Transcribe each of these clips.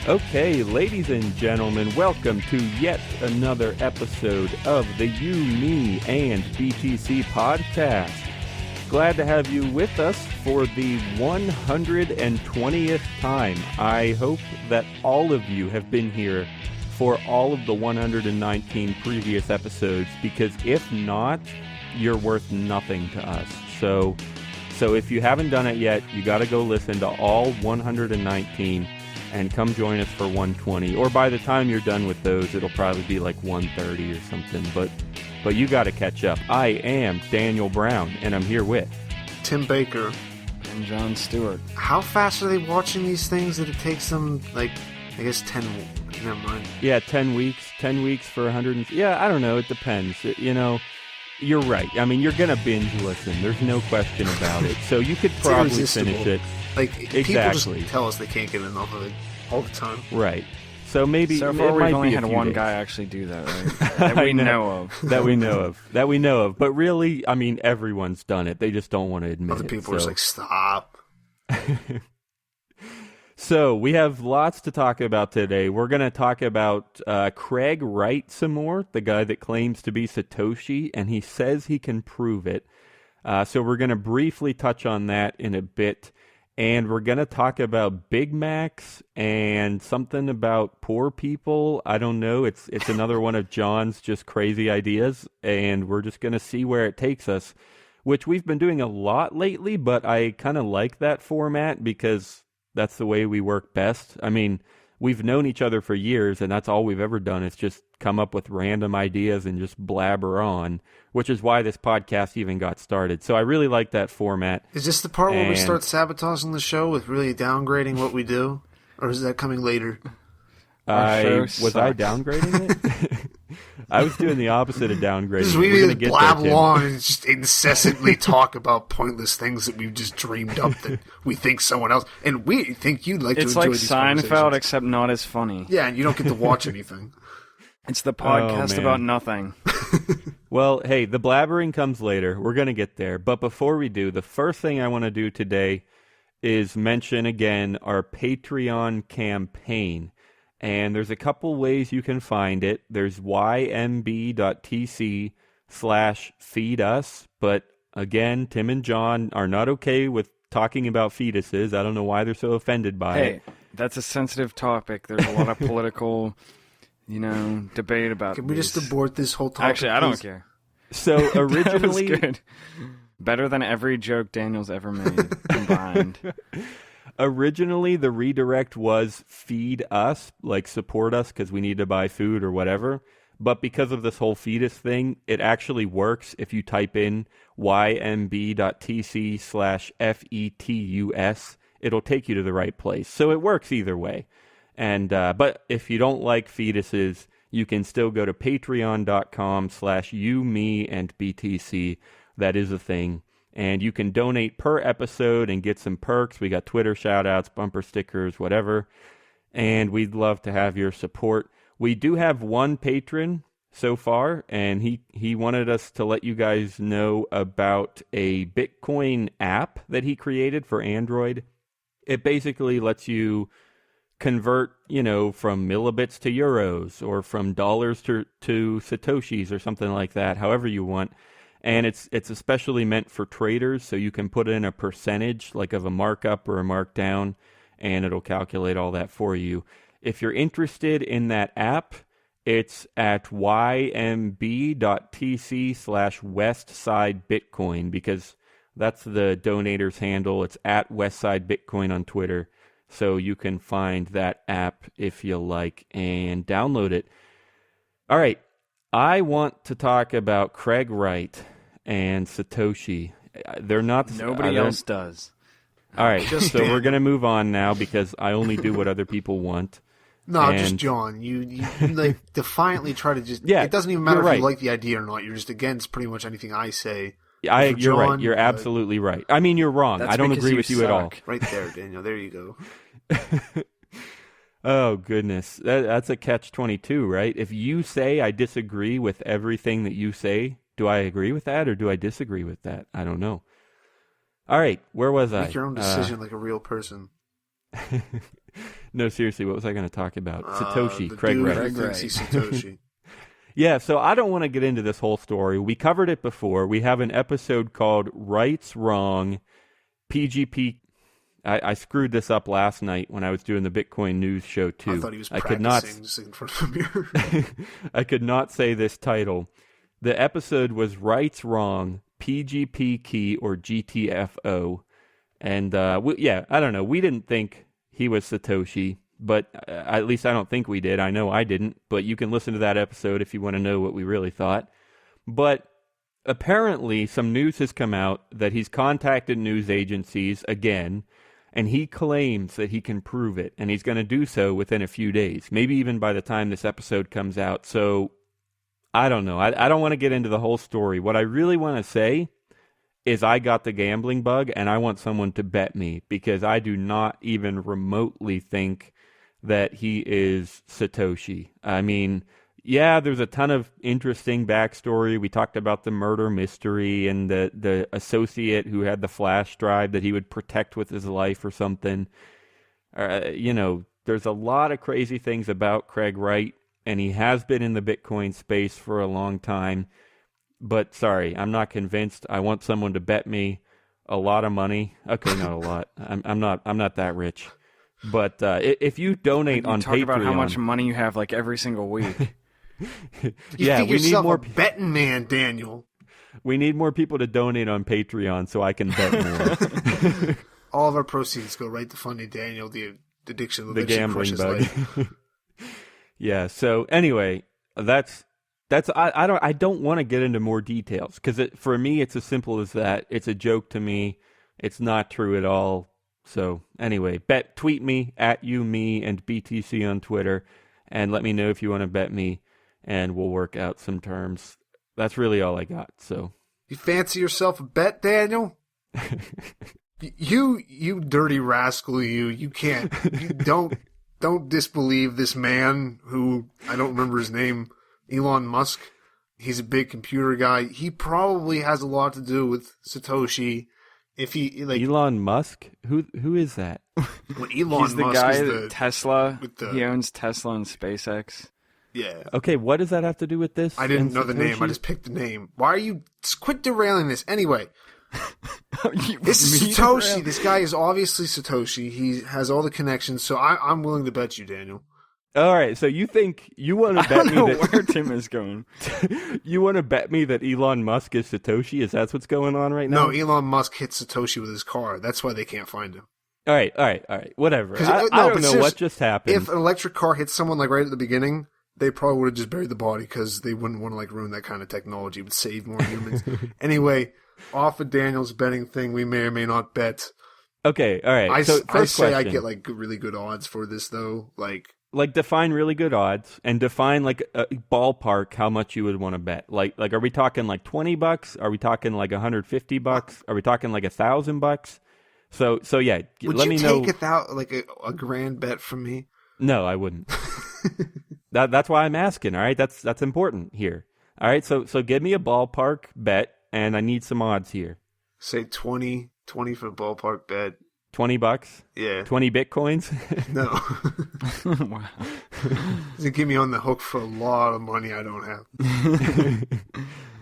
Okay, ladies and gentlemen, welcome to yet another episode of the You, Me, and BTC podcast. Glad to have you with us for the 120th time. I hope that all of you have been here for all of the 119 previous episodes, because if not, you're worth nothing to us. So if you haven't done it yet, you got to go listen to all 119 and come join us for 120. Or by the time you're done with those, it'll probably be like 130 or something. But you got to catch up. I am Daniel Brown, and I'm here with Tim Baker and John Stuart. How fast are they watching these things that it takes them, like, I guess 10... Never mind. Yeah, 10 weeks. 10 weeks for 100... Yeah, I don't know. It depends. You're right. I mean, you're going to binge listen. There's no question about it. So you could probably finish it. Like, people just tell us they can't get enough of it all the time. Right. So maybe so far we've only had one guy actually do that, right? That we know of. That we know of. But really, I mean, everyone's done it. They just don't want to admit it. Other people are just like, stop. So we have lots to talk about today. We're going to talk about Craig Wright some more, the guy that claims to be Satoshi, and he says he can prove it. So we're going to briefly touch on that in a bit. And we're going to talk about Big Macs and something about poor people. I don't know. It's another one of John's just crazy ideas. And we're just going to see where it takes us, which we've been doing a lot lately. But I kind of like that format because that's the way we work best. I mean, we've known each other for years, and that's all we've ever done is just come up with random ideas and just blabber on, which is why this podcast even got started. So I really like that format. Is this the part where we start sabotaging the show with really downgrading what we do? Or is that coming later? I downgrading it? I was doing the opposite of downgrading. We just blab along and just incessantly talk about pointless things that we've just dreamed up that we think someone else, and we think you'd like to enjoy these conversations. It's like Seinfeld, except not as funny. Yeah, and you don't get to watch anything. It's the podcast about nothing. Well, hey, the blabbering comes later. We're going to get there. But before we do, the first thing I want to do today is mention again our Patreon campaign. And there's a couple ways you can find it. There's ymb.tc/feedus. But again, Tim and John are not okay with talking about fetuses. I don't know why they're so offended by it. Hey, that's a sensitive topic. There's a lot of political... debate about. Can we just abort this whole topic? Actually, I don't care. So originally, that was good. Better than every joke Daniel's ever made combined. Originally, the redirect was feed us, like support us because we need to buy food or whatever. But because of this whole fetus thing, it actually works if you type in ymb.tc/fetus. It'll take you to the right place. So it works either way. And but if you don't like fetuses, you can still go to patreon.com/you, me, and BTC. That is a thing. And you can donate per episode and get some perks. We got Twitter shout-outs, bumper stickers, whatever. And we'd love to have your support. We do have one patron so far, and he wanted us to let you guys know about a Bitcoin app that he created for Android. It basically lets you convert, from millibits to euros or from dollars to Satoshis or something like that, however you want. And it's especially meant for traders, so you can put in a percentage, like of a markup or a markdown, and it'll calculate all that for you. If you're interested in that app, it's at ymb.tc/westside bitcoin, because that's the donator's handle. It's at Westside Bitcoin on Twitter. So you can find that app if you like and download it. All right. I want to talk about Craig Wright and Satoshi. They're not... Nobody else does. All right. So we're going to move on now because I only do what other people want. No, just John. You like defiantly try to just... Yeah, it doesn't even matter if you like the idea or not. You're just against pretty much anything I say. You're right. You're absolutely right. I mean, you're wrong. I don't agree with you at all. Right there, Daniel. There you go. Oh, goodness. That's a catch-22, right? If you say I disagree with everything that you say, do I agree with that or do I disagree with that? I don't know. All right. Where was I? Make your own decision like a real person. No, seriously, what was I going to talk about? Satoshi, The Craig dude Wright. who thinks he's Satoshi. Yeah, so I don't want to get into this whole story. We covered it before. We have an episode called Right's Wrong, PGP. I screwed this up last night when I was doing the Bitcoin news show, too. I thought he was practicing just in front of the mirror. I could not say this title. The episode was Right's Wrong, PGP key or GTFO. And, I don't know. We didn't think he was Satoshi, but at least I don't think we did. I know I didn't, but you can listen to that episode if you want to know what we really thought. But apparently some news has come out that he's contacted news agencies again, and he claims that he can prove it, and he's going to do so within a few days, maybe even by the time this episode comes out. So I don't know. I don't want to get into the whole story. What I really want to say is I got the gambling bug, and I want someone to bet me, because I do not even remotely think that he is Satoshi. I mean, yeah, there's a ton of interesting backstory. We talked about the murder mystery and the associate who had the flash drive that he would protect with his life or something. There's a lot of crazy things about Craig Wright, and he has been in the Bitcoin space for a long time. But sorry, I'm not convinced. I want someone to bet me a lot of money. Okay, not a lot. I'm not that rich. But if you donate on Patreon, talk about how much money you have like every single week. Yeah, we need more betting man, Daniel. We need more people to donate on Patreon so I can bet more. All of our proceeds go right to funding Daniel the addiction of the gambling bug. Life. Yeah. So anyway, that's I don't want to get into more details because for me it's as simple as that. It's a joke to me. It's not true at all. So anyway, tweet me at me and BTC on Twitter, and let me know if you want to bet me, and we'll work out some terms. That's really all I got. So you fancy yourself a bet, Daniel? You dirty rascal! You can't. You don't disbelieve this man who I don't remember his name. Elon Musk. He's a big computer guy. He probably has a lot to do with Satoshi. If he Elon Musk, who is that? Well, Elon He's the Musk guy is that Tesla. He owns Tesla and SpaceX. Yeah. Okay, what does that have to do with this? I didn't know the name. I just picked the name. Why are you quit derailing this? Anyway, this is Satoshi. This guy is obviously Satoshi. He has all the connections. So I'm willing to bet you, Daniel. All right, so you think you want to bet me that where Tim is going? You want to bet me that Elon Musk is Satoshi? Is that what's going on right now? No, Elon Musk hit Satoshi with his car. That's why they can't find him. All right. Whatever. I don't know what just happened. If an electric car hits someone like right at the beginning, they probably would have just buried the body because they wouldn't want to like ruin that kind of technology. It would save more humans. Anyway, off of Daniel's betting thing, we may or may not bet. Okay, all right. I say question. I get like really good odds for this though. Like define really good odds and define like a ballpark how much you would want to bet. Like are we talking like $20? Are we talking like $150? Are we talking like $1,000? So yeah, let me know. Would you take a grand bet from me? No, I wouldn't. That's why I'm asking. All right, that's important here. All right, so give me a ballpark bet, and I need some odds here. Say 20 for a ballpark bet. $20? Yeah. 20 Bitcoins? No. Wow. Doesn't get me on the hook for a lot of money I don't have.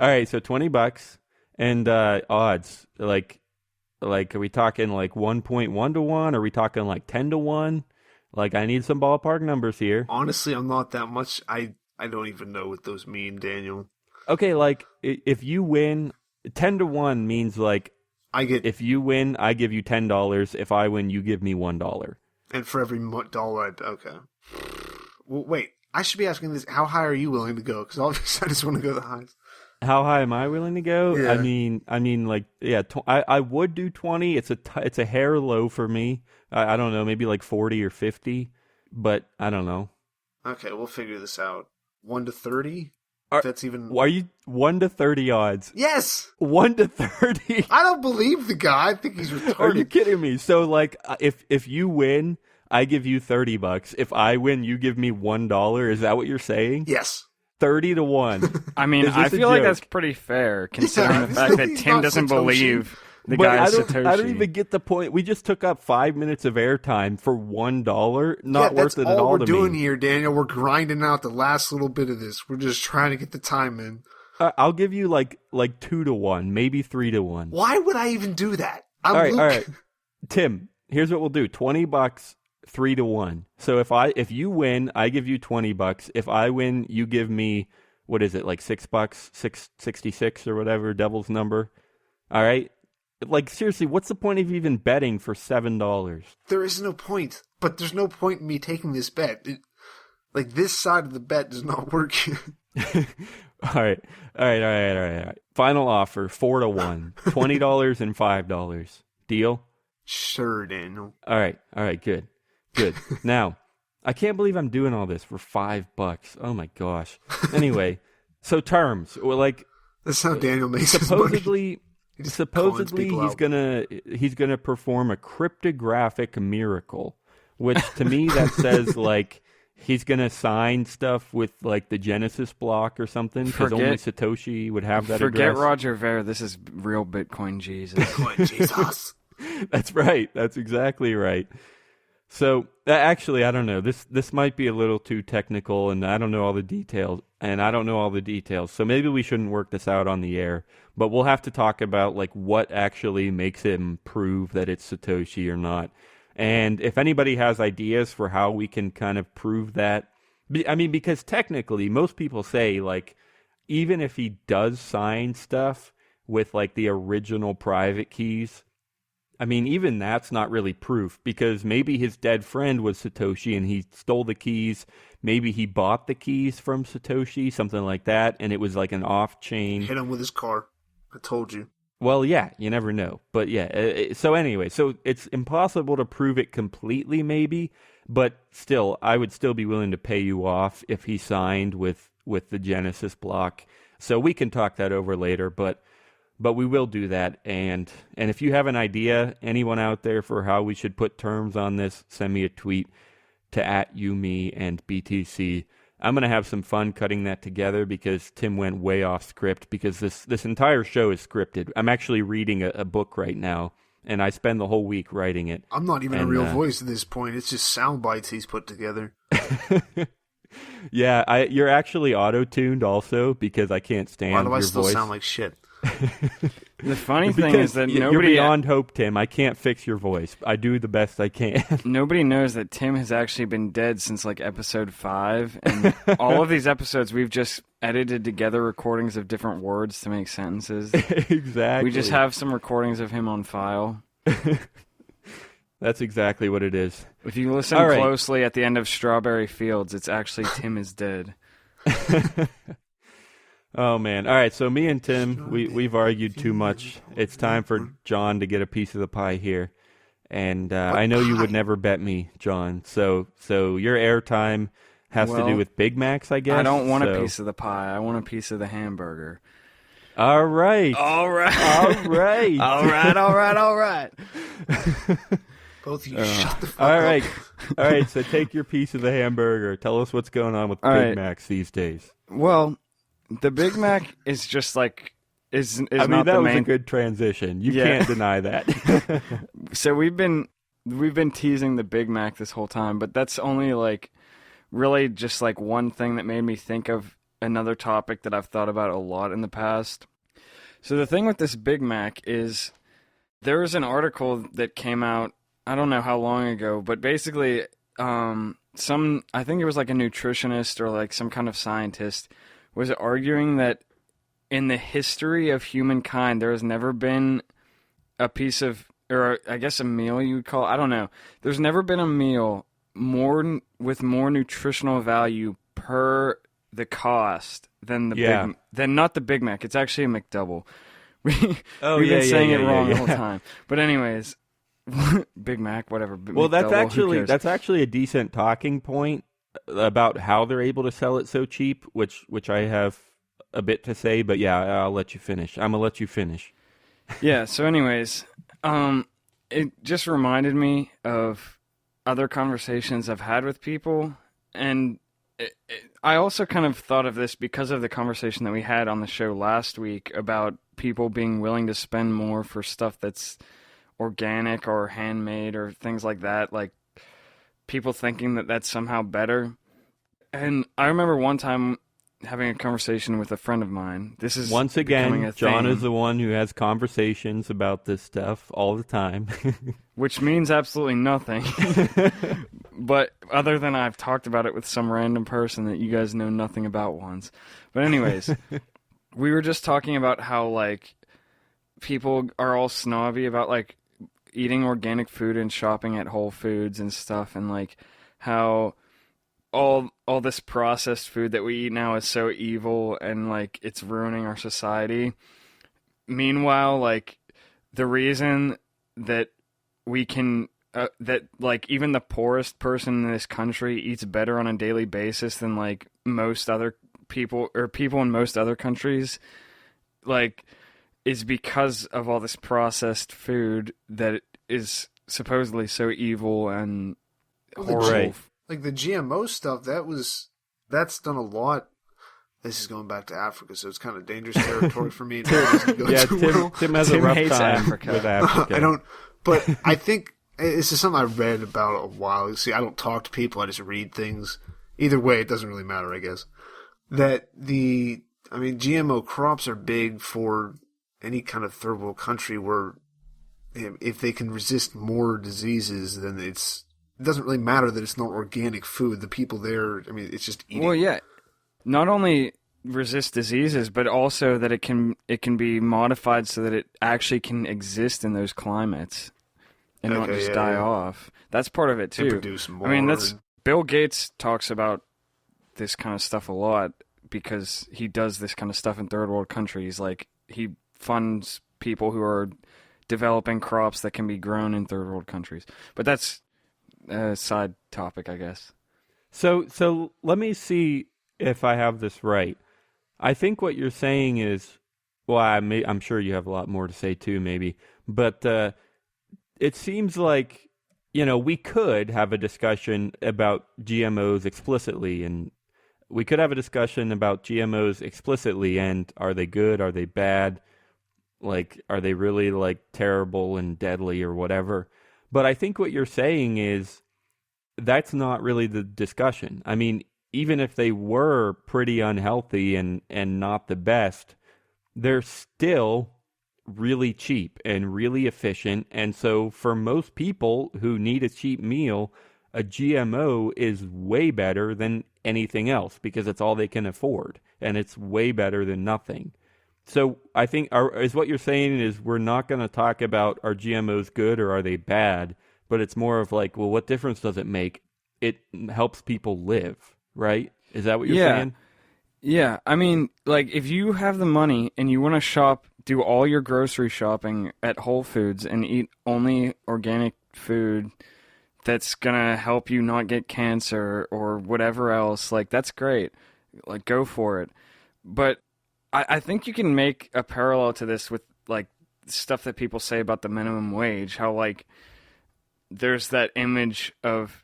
All right, so $20 and odds. Like are we talking like 1.1 to 1? Are we talking like 10 to 1? Like I need some ballpark numbers here. Honestly, I'm not that much. I don't even know what those mean, Daniel. Okay, like if you win, 10 to 1 means like if you win, I give you $10. If I win, you give me $1. And for every dollar, okay. Well, wait, I should be asking this. How high are you willing to go? Because obviously I just want to go the highest. How high am I willing to go? Yeah. I mean, like, yeah, I would do 20. It's a hair low for me. I don't know, maybe like 40 or 50, but I don't know. Okay, we'll figure this out. 1 to 30? That's even. Why are you 1 to 30 odds? Yes. 1 to 30. I don't believe the guy. I think he's retarded. Are you kidding me? So like, if you win, I give you $30. If I win, you give me $1. Is that what you're saying? Yes. 30 to 1. I mean, I feel like that's pretty fair considering the fact that Tim doesn't believe The But guy I is don't, Satoshi. I don't even get the point. We just took up 5 minutes of airtime for $1. Not worth it at all to me. That's all we're doing here, Daniel. We're grinding out the last little bit of this. We're just trying to get the time in. I'll give you like 2-1, maybe 3-1. Why would I even do that? All right. Tim, here's what we'll do: $20, 3-1. So if you win, I give you $20. If I win, you give me, what is it, like $6, 666 or whatever, devil's number. All right. Like, seriously, what's the point of even betting for $7? There is no point. But there's no point in me taking this bet. This side of the bet does not work. All right. Final offer, 4-1. $20 and $5. Deal? Sure, Daniel. All right, good. Now, I can't believe I'm doing all this for $5. Oh my gosh. Anyway, so terms. That's how Daniel makes his money. Supposedly he's gonna perform a cryptographic miracle, which to me that says like he's gonna sign stuff with like the Genesis block or something, because only Satoshi would have that Forget address. Roger Ver. This is real Bitcoin Jesus. Bitcoin Jesus. That's right. That's exactly right. So actually, I don't know. This might be a little too technical, and I don't know all the details. So maybe we shouldn't work this out on the air. But we'll have to talk about like what actually makes him prove that it's Satoshi or not. And if anybody has ideas for how we can kind of prove that, I mean, because technically most people say like even if he does sign stuff with like the original private keys, I mean, even that's not really proof, because maybe his dead friend was Satoshi and he stole the keys. Maybe he bought the keys from Satoshi, something like that, and it was like an off-chain. Hit him with his car. I told you. Well, yeah, you never know. But yeah, so anyway, so it's impossible to prove it completely maybe, but still, I would still be willing to pay you off if he signed with the Genesis block. So we can talk that over later, but we will do that. And if you have an idea, anyone out there, for how we should put terms on this, send me a tweet to @YouMe and BTC. I'm going to have some fun cutting that together, because Tim went way off script, because this entire show is scripted. I'm actually reading a book right now, and I spend the whole week writing it. I'm not even a real voice at this point. It's just sound bites he's put together. Yeah, you're actually auto-tuned also, because I can't stand your voice. Why do I still sound like shit? The funny thing is that you're beyond hope, Tim. I can't fix your voice. I do the best I can. Nobody knows that Tim has actually been dead since like episode 5, and all of these episodes we've just edited together recordings of different words to make sentences. Exactly. We just have some recordings of him on file. That's exactly what it is. If you listen closely at the end of Strawberry Fields, it's actually Tim is dead. Oh, man. All right, so me and Tim, we've argued too much. It's time for John to get a piece of the pie here. And I know you would never bet me, John. So your airtime has to do with Big Macs, I guess? I don't want a piece of the pie. I want a piece of the hamburger. All right. All right. All right. All right, all right, all right. Both of you shut the fuck all up. right. All right, so take your piece of the hamburger. Tell us what's going on with Big Macs these days. Well, the Big Mac is just like is I mean, not that the was main. a good transition. You can't deny that. So we've been teasing the Big Mac this whole time, but that's only like really just like one thing that made me think of another topic that I've thought about a lot in the past. So the thing with this Big Mac is there was an article that came out, I don't know how long ago, but basically I think it was like a nutritionist or like some kind of scientist was arguing that in the history of humankind, there has never been a piece of, or I guess a meal you would call, I don't know. There's never been a meal with more nutritional value per the cost than not the Big Mac. It's actually a McDouble. We've been saying it wrong the whole time. But anyways, Big Mac, whatever. Well, McDouble, that's actually a decent talking point about how they're able to sell it so cheap, which I have a bit to say, but yeah, I'll let you finish. I'm gonna let you finish. Yeah, so anyways, it just reminded me of other conversations I've had with people, and I also kind of thought of this because of the conversation that we had on the show last week about people being willing to spend more for stuff that's organic or handmade or things like that, like people thinking that that's somehow better. And I remember one time having a conversation with a friend of mine. This is once again, John is the one who has conversations about this stuff all the time. Which means absolutely nothing. But other than I've talked about it with some random person that you guys know nothing about once. But anyways, we were just talking about how, like, people are all snobby about, like, eating organic food and shopping at Whole Foods and stuff, and, like, how all this processed food that we eat now is so evil and, like, it's ruining our society. Meanwhile, like, the reason that we can that, like, even the poorest person in this country eats better on a daily basis than, like, most other people or people in most other countries, like, is because of all this processed food that is supposedly so evil and horrible. Right. Like the GMO stuff, that's done a lot. This is going back to Africa, so it's kind of dangerous territory for me. Yeah, Tim has a rough hates time Africa. with Africa. I don't, but I think this is something I read about a while. See, I don't talk to people; I just read things. Either way, it doesn't really matter, I guess. GMO crops are big for any kind of third world country where if they can resist more diseases, then it doesn't really matter that it's not organic food. The people there, I mean, it's just eating. Well, yeah. Not only resist diseases, but also that it can be modified so that it actually can exist in those climates and not just die off. That's part of it too. And produce more. I mean, Bill Gates talks about this kind of stuff a lot because he does this kind of stuff in third world countries. Like, he funds people who are developing crops that can be grown in third world countries. But that's a side topic, I guess. So let me see if I have this right. I think what you're saying is, well, I'm sure you have a lot more to say too, maybe, but it seems like, we could have a discussion about GMOs explicitly, and we could have a discussion about GMOs explicitly, and are they good, are they bad, like, are they really, like, terrible and deadly or whatever. But I think what you're saying is that's not really the discussion. I mean, even if they were pretty unhealthy and not the best, they're still really cheap and really efficient. And so for most people who need a cheap meal, a GMO is way better than anything else because it's all they can afford. And it's way better than nothing. So I think is what you're saying is we're not going to talk about are GMOs good or are they bad, but it's more of like, well, what difference does it make? It helps people live, right? Is that what you're saying? Yeah. I mean, like, if you have the money and you want to do all your grocery shopping at Whole Foods and eat only organic food that's going to help you not get cancer or whatever else, like, that's great. Like, go for it. But I think you can make a parallel to this with, like, stuff that people say about the minimum wage, how, like, there's that image of,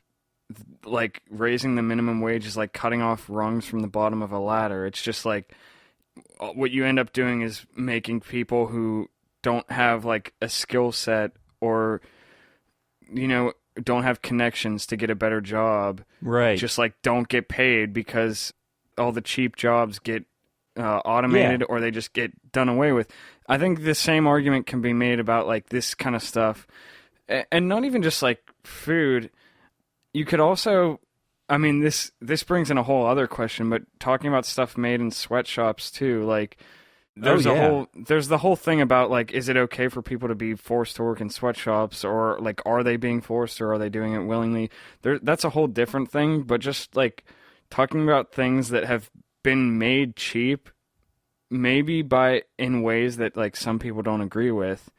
like, raising the minimum wage is like cutting off rungs from the bottom of a ladder. It's just like what you end up doing is making people who don't have, like, a skill set or, don't have connections to get a better job. Right. Just, like, don't get paid because all the cheap jobs get automated or they just get done away with. I think the same argument can be made about, like, this kind of stuff. And not even just, like, food. You could also, I mean, this brings in a whole other question, but talking about stuff made in sweatshops too, like, there's the whole thing about, like, is it okay for people to be forced to work in sweatshops, or, like, are they being forced or are they doing it willingly? That's a whole different thing, but just, like, talking about things that have been made cheap, maybe in ways that, like, some people don't agree with.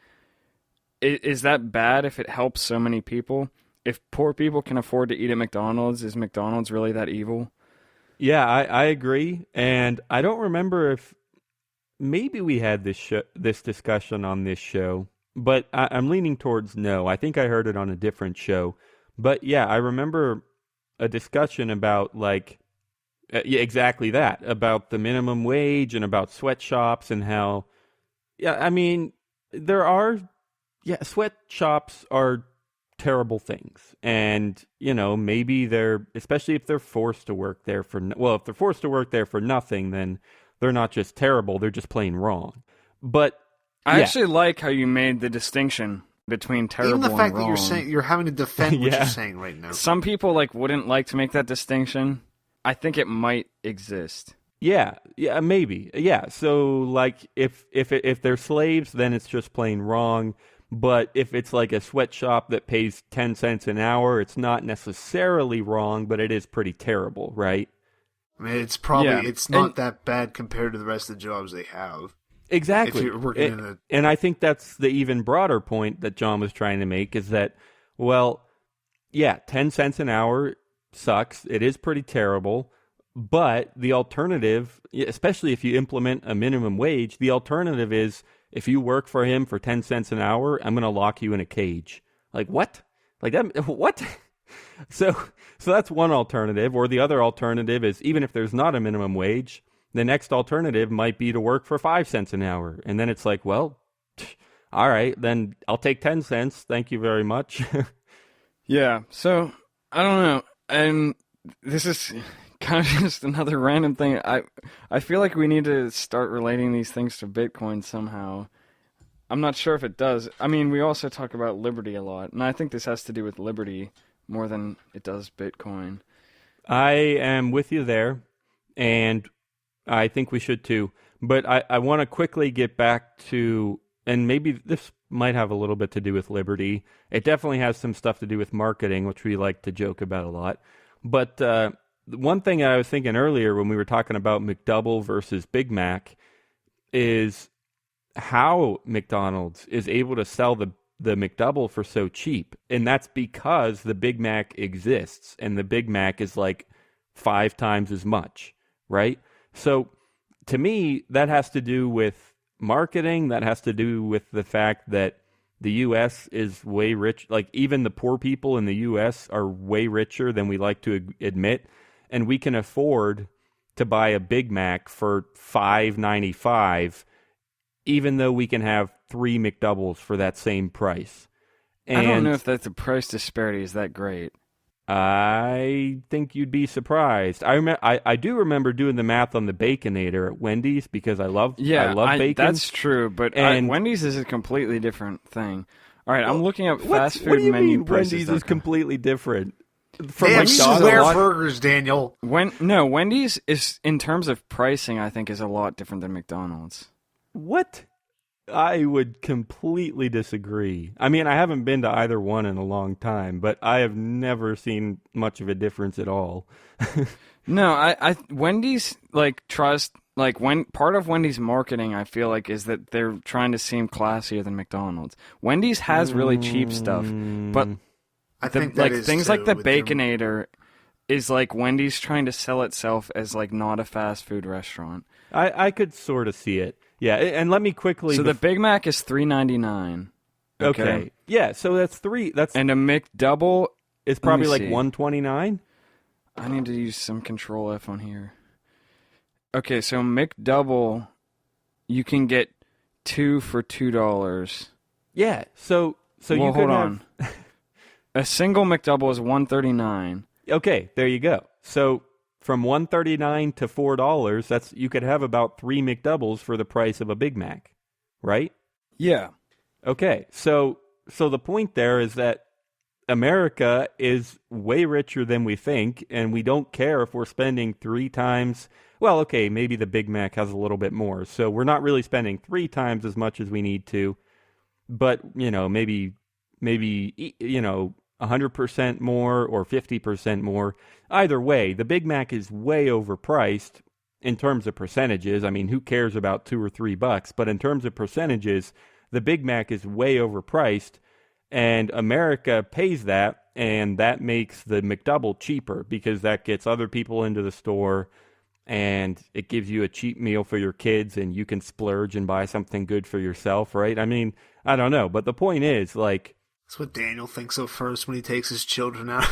Is that bad if it helps so many people? If poor people can afford to eat at McDonald's, is McDonald's really that evil? Yeah, I agree. And I don't remember if maybe we had this discussion on this show, but I'm leaning towards no. I think I heard it on a different show. But yeah, I remember a discussion about, like, Yeah, exactly that, about the minimum wage and about sweatshops and how, yeah, I mean, there are, yeah, sweatshops are terrible things. And, maybe they're, especially if they're forced to work there for, well, if they're forced to work there for nothing, then they're not just terrible, they're just plain wrong. But I yeah. actually like how you made the distinction between terrible and wrong. Even the fact that you're saying, you're having to defend what you're saying right now. Some people wouldn't like to make that distinction. I think it might exist. Yeah, maybe. Yeah, so if they're slaves, then it's just plain wrong. But if it's like a sweatshop that pays 10 cents an hour, it's not necessarily wrong, but it is pretty terrible, right? I mean, it's probably it's not that bad compared to the rest of the jobs they have. Exactly. If you're working and I think that's the even broader point that John was trying to make is that, well, yeah, 10 cents an hour sucks. It is pretty terrible. But the alternative, especially if you implement a minimum wage, the alternative is if you work for him for 10 cents an hour, I'm going to lock you in a cage. Like, what? Like that? What? So that's one alternative. Or the other alternative is even if there's not a minimum wage, the next alternative might be to work for 5 cents an hour. And then it's like, well, all right, then I'll take 10 cents. Thank you very much. Yeah. So I don't know. And this is kind of just another random thing. I feel like we need to start relating these things to Bitcoin somehow. I'm not sure if it does. I mean, we also talk about liberty a lot, and I think this has to do with liberty more than it does Bitcoin. I am with you there, and I think we should too. But I want to quickly get back to, and maybe this might have a little bit to do with liberty. It definitely has some stuff to do with marketing, which we like to joke about a lot. But one thing I was thinking earlier when we were talking about McDouble versus Big Mac is how McDonald's is able to sell the McDouble for so cheap. And that's because the Big Mac exists and the Big Mac is like 5 times as much, right? So to me, that has to do with marketing. That has to do with the fact that the U.S. is way rich. Like even the poor people in the U.S. are way richer than we like to admit. And we can afford to buy a Big Mac for $5.95, even though we can have 3 McDoubles for that same price. And I don't know if the price disparity is that great. I think you'd be surprised. I do remember doing the math on the Baconator at Wendy's because I love bacon. That's true, but Wendy's is a completely different thing. All right, I'm looking up fast food what do you menu mean prices. Wendy's is completely different? They have square burgers, Daniel. Wendy's is, in terms of pricing, I think is a lot different than McDonald's. What? I would completely disagree. I mean, I haven't been to either one in a long time, but I have never seen much of a difference at all. No, Wendy's part of Wendy's marketing, I feel like, is that they're trying to seem classier than McDonald's. Wendy's has really cheap stuff, but I think that is things too, like the with Baconator is like Wendy's trying to sell itself as like not a fast food restaurant. I could sort of see it. Yeah, and let me quickly. So the Big Mac is $3.99. Okay. Yeah, so that's 3. And a McDouble is probably like $1.29. I need to use some Control F on here. Okay, so McDouble, you can get 2 for $2. Yeah. So you hold could on. A single McDouble is $1.39. Okay, there you go. So from $1.39 to $4, you could have about 3 McDoubles for the price of a Big Mac, right? Yeah. Okay, so the point there is that America is way richer than we think, and we don't care if we're spending 3 times. Well, okay, maybe the Big Mac has a little bit more, so we're not really spending 3 times as much as we need to. But maybe 100% more or 50% more. Either way, the Big Mac is way overpriced in terms of percentages. I mean, who cares about $2 or $3? But in terms of percentages, the Big Mac is way overpriced, and America pays that, and that makes the McDouble cheaper because that gets other people into the store, and it gives you a cheap meal for your kids, and you can splurge and buy something good for yourself, right? I mean, I don't know, but the point is, like, that's what Daniel thinks of first when he takes his children out.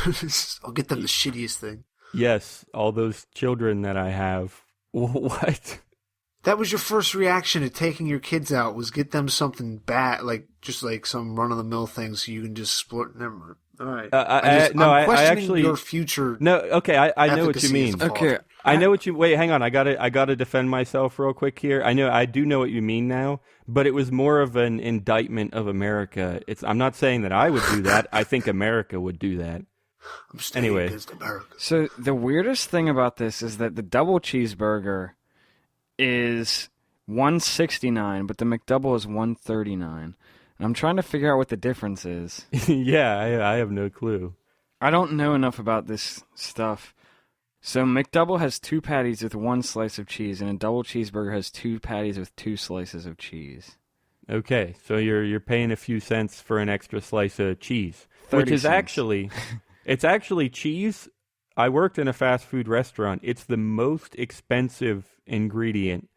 I'll get them the shittiest thing. Yes, all those children that I have. What? That was your first reaction to taking your kids out, was get them something bad, like just like some run-of-the-mill thing so you can just split. Never mind. All right. I'm questioning actually, your future. No, okay, I know what you efficacy as mean. a Okay. father. I know what you. Wait, hang on. I gotta defend myself real quick here. I do know what you mean now, but it was more of an indictment of America. I'm not saying that I would do that. I think America would do that. I'm staying Anyway. against America. So the weirdest thing about this is that the double cheeseburger is $169, but the McDouble is $139. And I'm trying to figure out what the difference is. Yeah, I have no clue. I don't know enough about this stuff. So McDouble has 2 patties with 1 slice of cheese, and a double cheeseburger has 2 patties with 2 slices of cheese. Okay, so you're paying a few cents for an extra slice of cheese, 30 which is cents. actually it's actually cheese. I worked in a fast food restaurant. It's the most expensive ingredient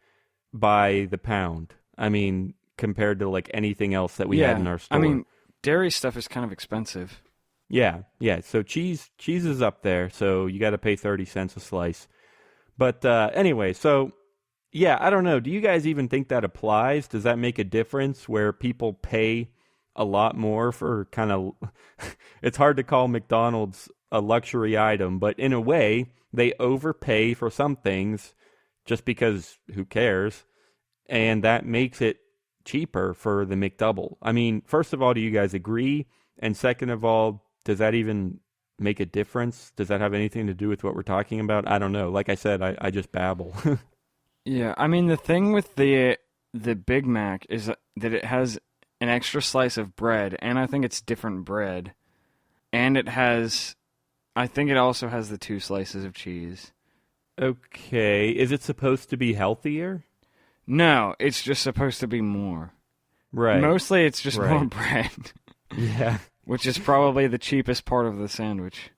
by the pound. I mean, compared to like anything else that we had in our store. I mean, dairy stuff is kind of expensive. Yeah. So cheese is up there. So you got to pay 30 cents a slice. But anyway, so yeah, I don't know. Do you guys even think that applies? Does that make a difference where people pay a lot more for kind of? It's hard to call McDonald's a luxury item, but in a way, they overpay for some things just because who cares? And that makes it cheaper for the McDouble. I mean, first of all, do you guys agree? And second of all, does that even make a difference? Does that have anything to do with what we're talking about? I don't know. Like I said, I just babble. Yeah, I mean, the thing with the Big Mac is that it has an extra slice of bread, and I think it's different bread. And I think it also has the 2 slices of cheese. Okay. Is it supposed to be healthier? No, it's just supposed to be more. Right. Mostly it's just Right. more bread, Yeah. which is probably the cheapest part of the sandwich.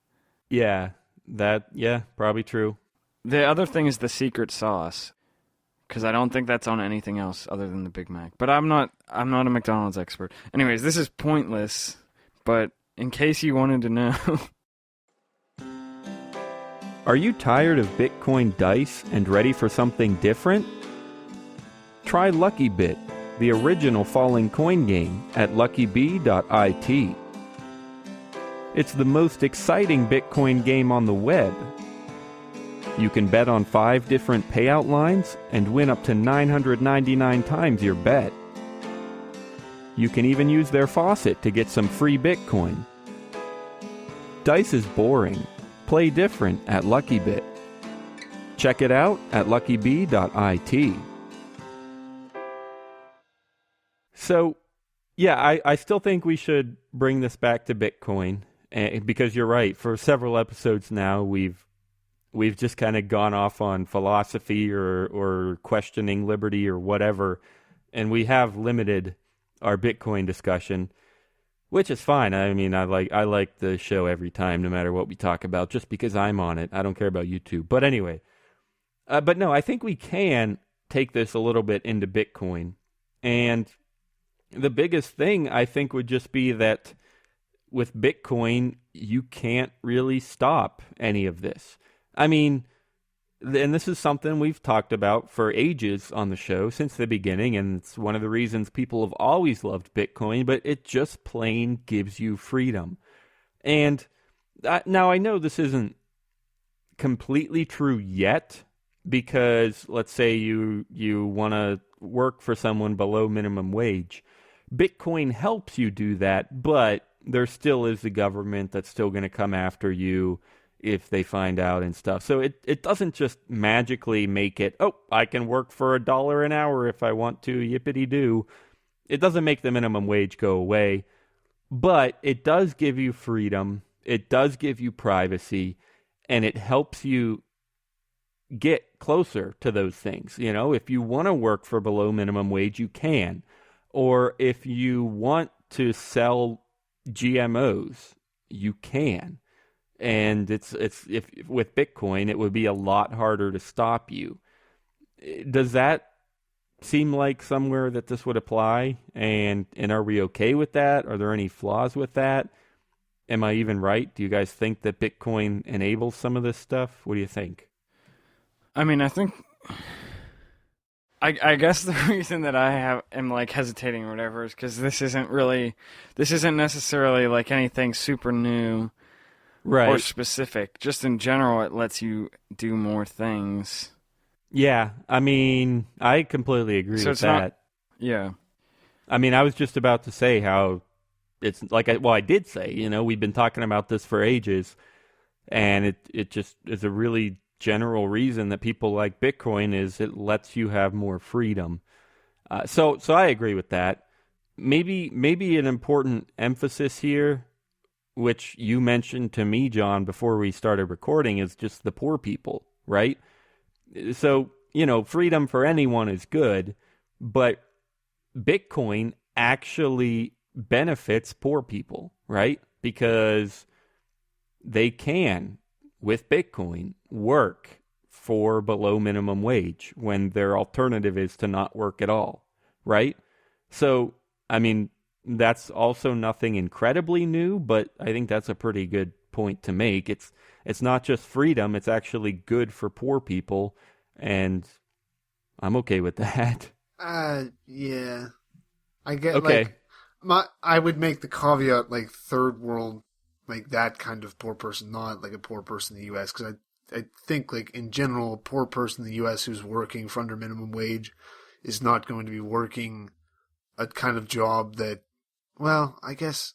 Yeah. Probably true. The other thing is the secret sauce, because I don't think that's on anything else other than the Big Mac. But I'm not a McDonald's expert. Anyways, this is pointless, but in case you wanted to know... Are you tired of Bitcoin dice and ready for something different? Try Lucky Bit, the original falling coin game at luckybee.it. It's the most exciting Bitcoin game on the web. You can bet on 5 different payout lines and win up to 999 times your bet. You can even use their faucet to get some free Bitcoin. Dice is boring. Play different at Lucky Bit. Check it out at luckybee.it. So, yeah, I still think we should bring this back to Bitcoin, because you're right. For several episodes now, we've just kind of gone off on philosophy or questioning liberty or whatever, and we have limited our Bitcoin discussion, which is fine. I mean, I like the show every time, no matter what we talk about, just because I'm on it. I don't care about YouTube. But anyway, but no, I think we can take this a little bit into Bitcoin, and the biggest thing I think would just be that with Bitcoin, you can't really stop any of this. I mean, and this is something we've talked about for ages on the show since the beginning, and it's one of the reasons people have always loved Bitcoin, but it just plain gives you freedom. And now I know this isn't completely true yet, because let's say you want to work for someone below minimum wage. Bitcoin helps you do that, but there still is the government that's still going to come after you if they find out and stuff. So it doesn't just magically make it, oh, I can work for $1 an hour if I want to, yippity-doo. It doesn't make the minimum wage go away, but it does give you freedom, it does give you privacy, and it helps you get closer to those things. You know, if you want to work for below minimum wage, you can. Or if you want to sell GMOs, you can. And it's if with Bitcoin, it would be a lot harder to stop you. Does that seem like somewhere that this would apply? And are we okay with that? Are there any flaws with that? Am I even right? Do you guys think that Bitcoin enables some of this stuff? What do you think? I mean, I think, I guess the reason that am like hesitating or whatever is because this isn't necessarily like anything super new Right. or specific. Just in general, it lets you do more things. Yeah, I mean, I completely agree So with it's not- that. Yeah. I mean, I was just about to say how it's like, I did say, we've been talking about this for ages, and it just is a really general reason that people like Bitcoin is it lets you have more freedom. So I agree with that. Maybe an important emphasis here, which you mentioned to me, John, before we started recording, is just the poor people, right? So, freedom for anyone is good, but Bitcoin actually benefits poor people, right? Because they can, with Bitcoin, work for below minimum wage when their alternative is to not work at all, right? So, I mean, that's also nothing incredibly new, but I think that's a pretty good point to make. It's not just freedom, it's actually good for poor people, and I'm okay with that. Yeah. I get Okay. I would make the caveat like third world, like that kind of poor person, not like a poor person in the U.S. Because I think like in general, a poor person in the U.S. who's working for under minimum wage is not going to be working a kind of job that, well, I guess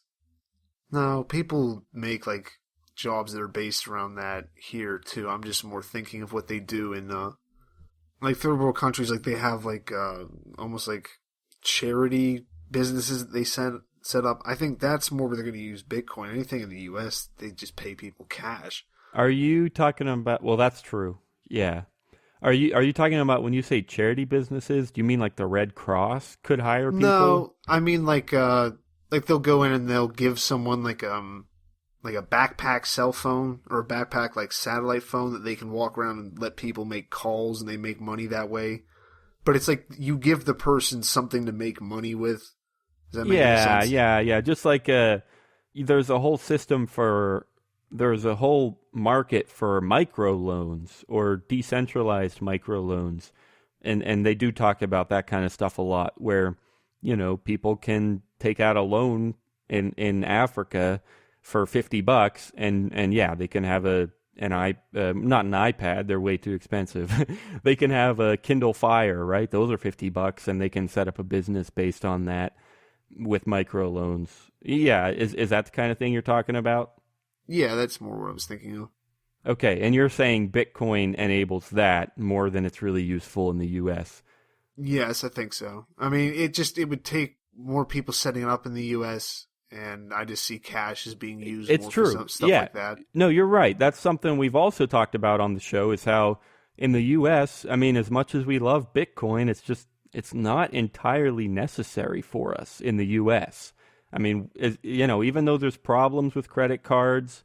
no, people make like jobs that are based around that here too. I'm just more thinking of what they do in like third world countries, like they have like almost like charity businesses that they set up. I think that's more where they're going to use Bitcoin. Anything in the U.S., they just pay people cash. Are you talking about, well, that's true. Yeah. Are you talking about when you say charity businesses, do you mean like the Red Cross could hire people? No, I mean like they'll go in and they'll give someone like a backpack cell phone or a backpack like satellite phone that they can walk around and let people make calls and they make money that way. But it's like you give the person something to make money with. Does that make any sense? Yeah. Just like there's a whole there's a whole market for microloans or decentralized microloans. And they do talk about that kind of stuff a lot where, people can take out a loan in Africa for $50 and yeah, they can have not an iPad, they're way too expensive. They can have a Kindle Fire, right? Those are $50 and they can set up a business based on that with microloans. Yeah, is that the kind of thing you're talking about? Yeah, that's more what I was thinking of. Okay, and you're saying Bitcoin enables that more than it's really useful in the US. Yes, I think so. I mean, it would take more people setting it up in the U.S., and I just see cash as being used It's more true. for stuff Yeah. like that. No, you're right. That's something we've also talked about on the show is how in the US, I mean, as much as we love Bitcoin, it's not entirely necessary for us in the US. I mean, even though there's problems with credit cards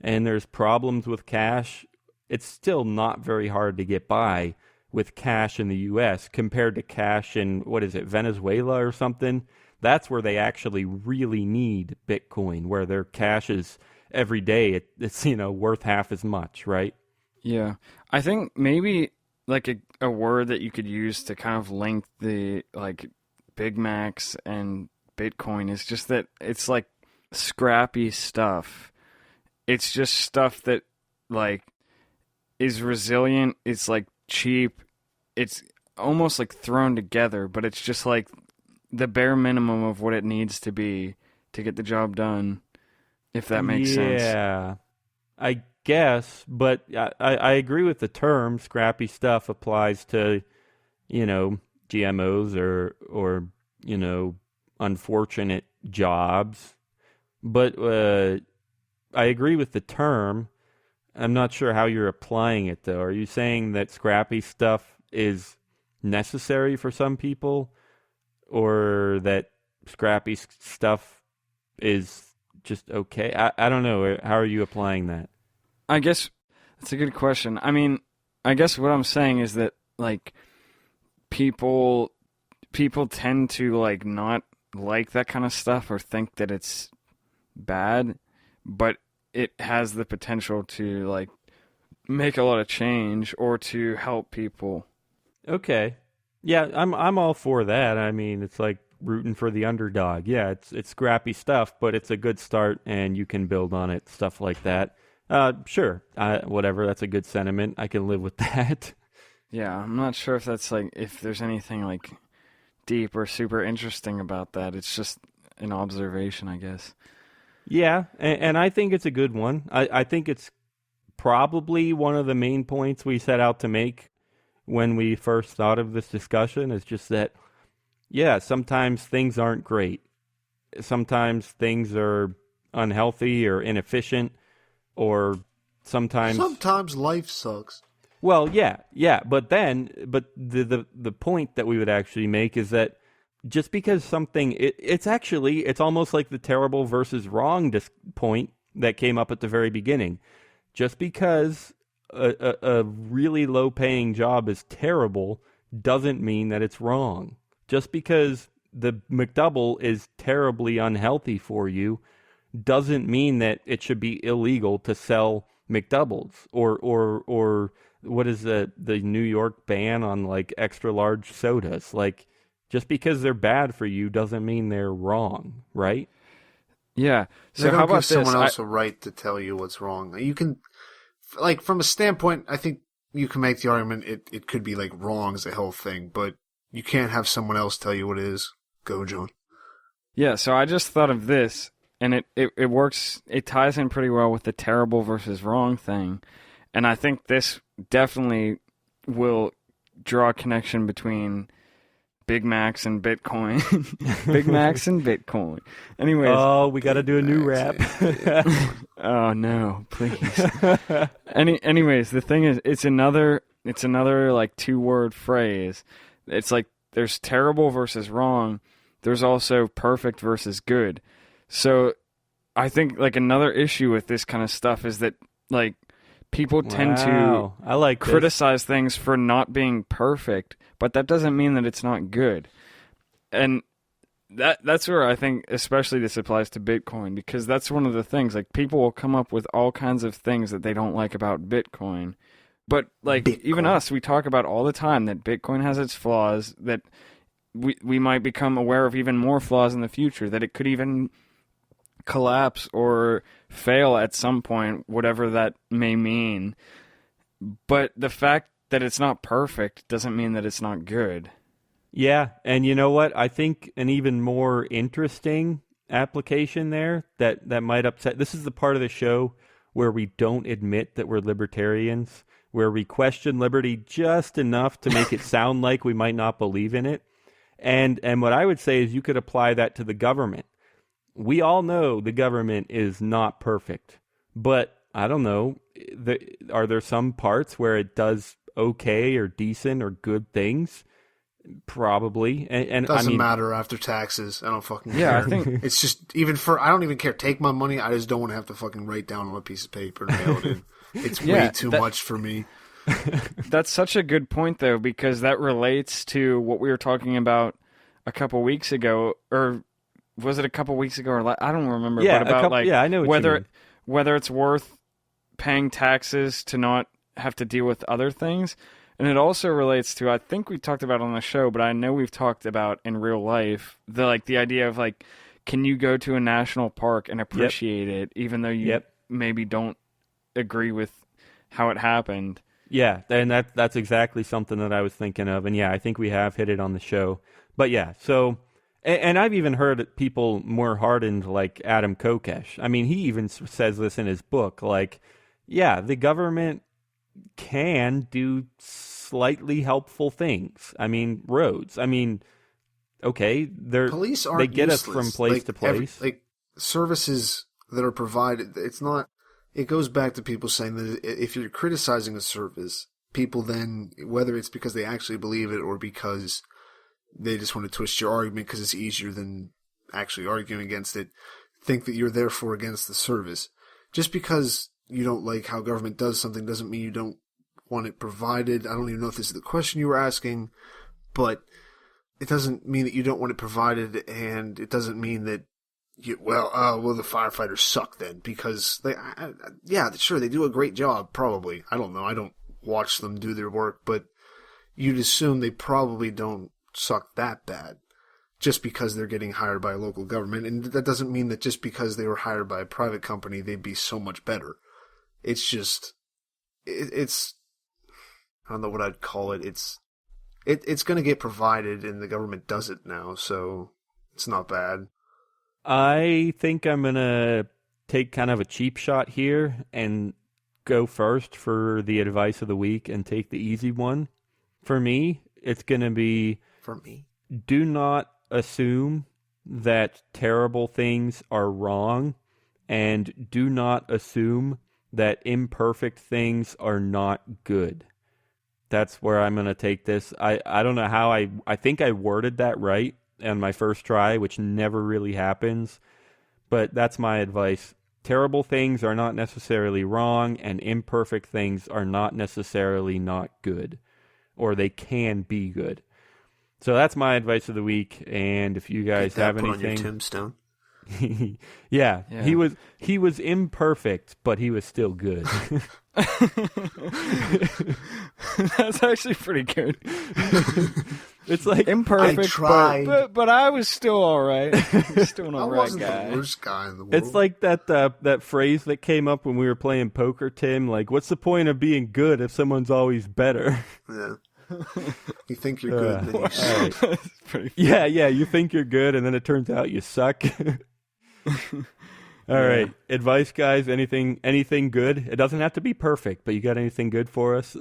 and there's problems with cash, it's still not very hard to get by with cash in the US compared to cash in, what is it, Venezuela or something? That's where they actually really need Bitcoin, where their cash is every day, it's worth half as much, right? Yeah. I think maybe like a word that you could use to kind of link the like Big Macs and Bitcoin is just that it's like scrappy stuff. It's just stuff that like is resilient, it's like cheap, it's almost like thrown together, but it's just like the bare minimum of what it needs to be to get the job done, if that makes sense. Yeah, I guess, but I agree with the term. Scrappy stuff applies to, GMOs or unfortunate jobs. But I agree with the term. I'm not sure how you're applying it, though. Are you saying that scrappy stuff is necessary for some people, or that scrappy stuff is just okay? I don't know. How are you applying that? I guess that's a good question. I mean, I guess what I'm saying is that like people tend to like not like that kind of stuff or think that it's bad, but it has the potential to like make a lot of change or to help people. Okay. Yeah, I'm all for that. I mean, it's like rooting for the underdog. Yeah, it's scrappy stuff, but it's a good start and you can build on it, stuff like that. Sure. Whatever, that's a good sentiment. I can live with that. Yeah, I'm not sure if that's like if there's anything like deep or super interesting about that. It's just an observation, I guess. Yeah, and I think it's a good one. I think it's probably one of the main points we set out to make when we first thought of this discussion is just that, yeah, sometimes things aren't great. Sometimes things are unhealthy or inefficient, or sometimes life sucks. Well, yeah, but the point that we would actually make is that just because something, it's almost like the terrible versus wrong point that came up at the very beginning. Just because a really low paying job is terrible doesn't mean that it's wrong. Just because the McDouble is terribly unhealthy for you doesn't mean that it should be illegal to sell McDoubles or what is the New York ban on like extra large sodas. Like, just because they're bad for you doesn't mean they're wrong, right? Yeah. So they don't how about give someone this? else a right to tell you what's wrong. You can, like, from a standpoint, I think you can make the argument it could be like wrong as a whole thing, but you can't have someone else tell you what it is. Go, John. Yeah. So I just thought of this, and it works. It ties in pretty well with the terrible versus wrong thing, and I think this definitely will draw a connection between Big Macs and Bitcoin. Big Macs and Bitcoin. Anyways. Oh, we got to do a new rap. Oh no, please. Anyways, the thing is, it's another like 2-word phrase. It's like there's terrible versus wrong. There's also perfect versus good. So I think like another issue with this kind of stuff is that like people tend to I like criticize things for not being perfect, but that doesn't mean that it's not good. And that's where I think especially this applies to Bitcoin, because that's one of the things, like people will come up with all kinds of things that they don't like about Bitcoin. But like even us, we talk about all the time that Bitcoin has its flaws, that we might become aware of even more flaws in the future, that it could even collapse or fail at some point, whatever that may mean. But the fact that it's not perfect doesn't mean that it's not good. Yeah, and you know what? I think an even more interesting application there that might upset. This is the part of the show where we don't admit that we're libertarians, where we question liberty just enough to make it sound like we might not believe in it. And what I would say is you could apply that to the government. We all know the government is not perfect, but I don't know, are there some parts where it does okay or decent or good things? Probably. And doesn't I mean, matter after taxes. I don't fucking care. Yeah, I think it's just I don't even care. Take my money. I just don't want to have to fucking write down on a piece of paper and mail it in. It's way too much for me. That's such a good point, though, because that relates to what we were talking about a couple weeks ago, or was it a couple weeks ago? Or I don't remember. Yeah, but about I know what you mean. Whether it's worth paying taxes to not have to deal with other things. And it also relates to, I think we talked about on the show, but I know we've talked about in real life, the idea of like, can you go to a national park and appreciate it, even though you maybe don't agree with how it happened? Yeah, and that's exactly something that I was thinking of. And yeah, I think we have hit it on the show. But yeah, so, and I've even heard people more hardened like Adam Kokesh. I mean, he even says this in his book, like, yeah, the government can do slightly helpful things. I mean, roads. I mean, okay, police aren't they get useless. us from place to place. Services that are provided, it's not. It goes back to people saying that if you're criticizing a service, people then, whether it's because they actually believe it or because they just want to twist your argument because it's easier than actually arguing against it, think that you're therefore against the service. Just because you don't like how government does something doesn't mean you don't want it provided. I don't even know if this is the question you were asking, but it doesn't mean that you don't want it provided, and it doesn't mean that well, the firefighters suck then because sure, they do a great job, probably. I don't know. I don't watch them do their work, but you'd assume they probably don't suck that bad just because they're getting hired by a local government. And that doesn't mean that just because they were hired by a private company, they'd be so much better. It's just, it's, I don't know what I'd call it. It's going to get provided and the government does it now, so it's not bad. I think I'm going to take kind of a cheap shot here and go first for the advice of the week and take the easy one. For me, it's going to be... For me? Do not assume that terrible things are wrong, and do not assume that imperfect things are not good. That's where I'm going to take this. I don't know how I think I worded that right on my first try, which never really happens, but that's my advice. Terrible things are not necessarily wrong, and imperfect things are not necessarily not good, or they can be good. So that's my advice of the week, and if you guys have anything... Put on your tombstone. yeah, he was imperfect, but he was still good. That's actually pretty good. It's like imperfect, but I was still all right. Still an all right wasn't guy. the worst guy in the world. It's like that phrase that came up when we were playing poker, Tim. Like, what's the point of being good if someone's always better? Yeah. You think you're good, then you suck. Right. Yeah, you think you're good, and then it turns out you suck. All right, advice, guys. Anything good? It doesn't have to be perfect, but you got anything good for us?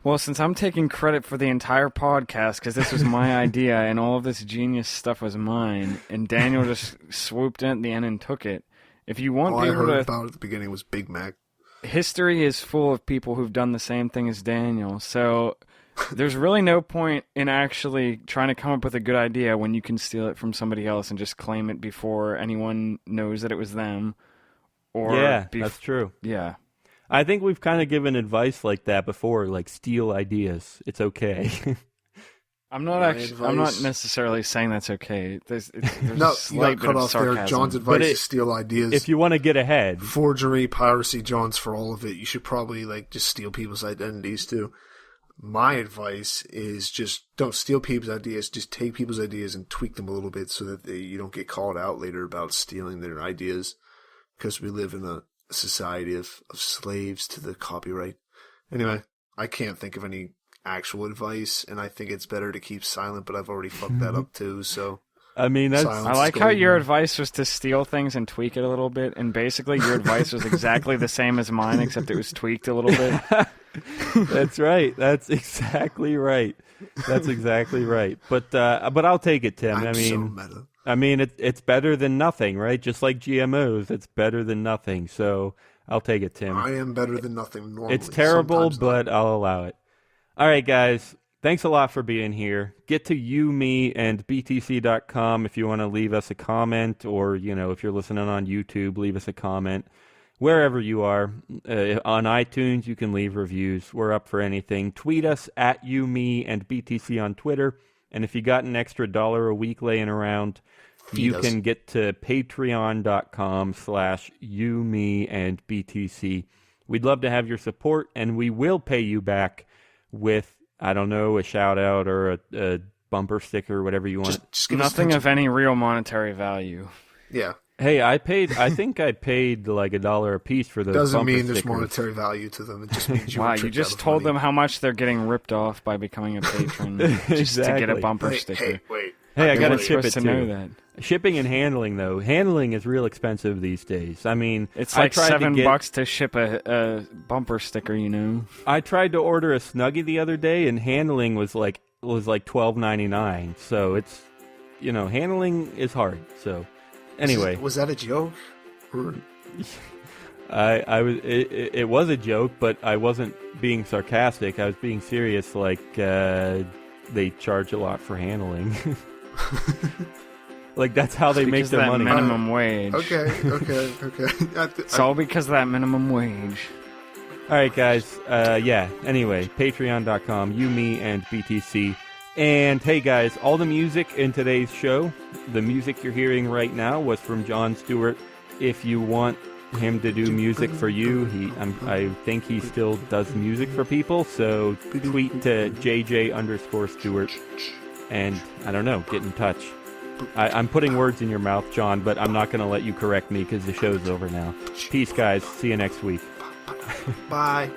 Well, since I'm taking credit for the entire podcast because this was my idea and all of this genius stuff was mine, and Daniel just swooped in at the end and took it. If you want all people I heard to, about at the beginning was Big Mac. History is full of people who've done the same thing as Daniel, so there's really no point in actually trying to come up with a good idea when you can steal it from somebody else and just claim it before anyone knows that it was them. Or that's true. Yeah. I think we've kind of given advice like that before, like steal ideas. It's okay. I'm not necessarily saying that's okay. There's no, a slight bit cut of off sarcasm. there. John's advice is steal ideas. If you want to get ahead, forgery, piracy, John's for all of it. You should probably just steal people's identities too. My advice is just don't steal people's ideas. Just take people's ideas and tweak them a little bit so that you don't get called out later about stealing their ideas. Because we live in a society of slaves to the copyright. Anyway, I can't think of any actual advice, and I think it's better to keep silent, but I've already fucked that up too, so... I mean, that's... I like how your advice was to steal things and tweak it a little bit, and basically your advice was exactly the same as mine, except it was tweaked a little bit. That's right. That's exactly right. But I'll take it, Tim. So meta. I mean, it's better than nothing, right? Just like GMOs, it's better than nothing. So I'll take it, Tim. I am better than nothing normally. It's terrible, but I'll allow it. All right, guys. Thanks a lot for being here. Get to you, me, and btc.com if you want to leave us a comment, or, if you're listening on YouTube, leave us a comment. Wherever you are, on iTunes, you can leave reviews. We're up for anything. Tweet us at you, me, and BTC on Twitter. And if you got an extra $1 a week laying around, you can get to patreon.com/you, me, and BTC. We'd love to have your support, and we will pay you back with, I don't know, a shout-out or a bumper sticker, whatever you want. Just nothing of any real monetary value. Yeah. Hey, I think I paid like $1 a piece for those Doesn't bumper mean there's stickers. monetary value to them. It just means you wow, you just told them how much they're getting ripped off by becoming a patron just to get a bumper sticker. Hey, wait. Hey, I got to ship it to too. Know that. Shipping and handling, though. Handling is real expensive these days. I mean, it's like $7 to ship a bumper sticker, I tried to order a Snuggie the other day, and handling was like $12.99. So it's, handling is hard. So anyway, was that a joke? It was a joke, but I wasn't being sarcastic. I was being serious. Like they charge a lot for handling. Like that's how they make their money. Minimum wage. Okay. It's all because of that minimum wage. All right, guys. Anyway, patreon.com, you, me, and BTC. And hey guys, all the music in today's show, the music you're hearing right now was from John Stuart. If you want him to do music for you, I think he still does music for people, so tweet to JJ_Stewart and, I don't know, get in touch. I'm putting words in your mouth, John, but I'm not going to let you correct me because the show's over now. Peace, guys. See you next week. Bye.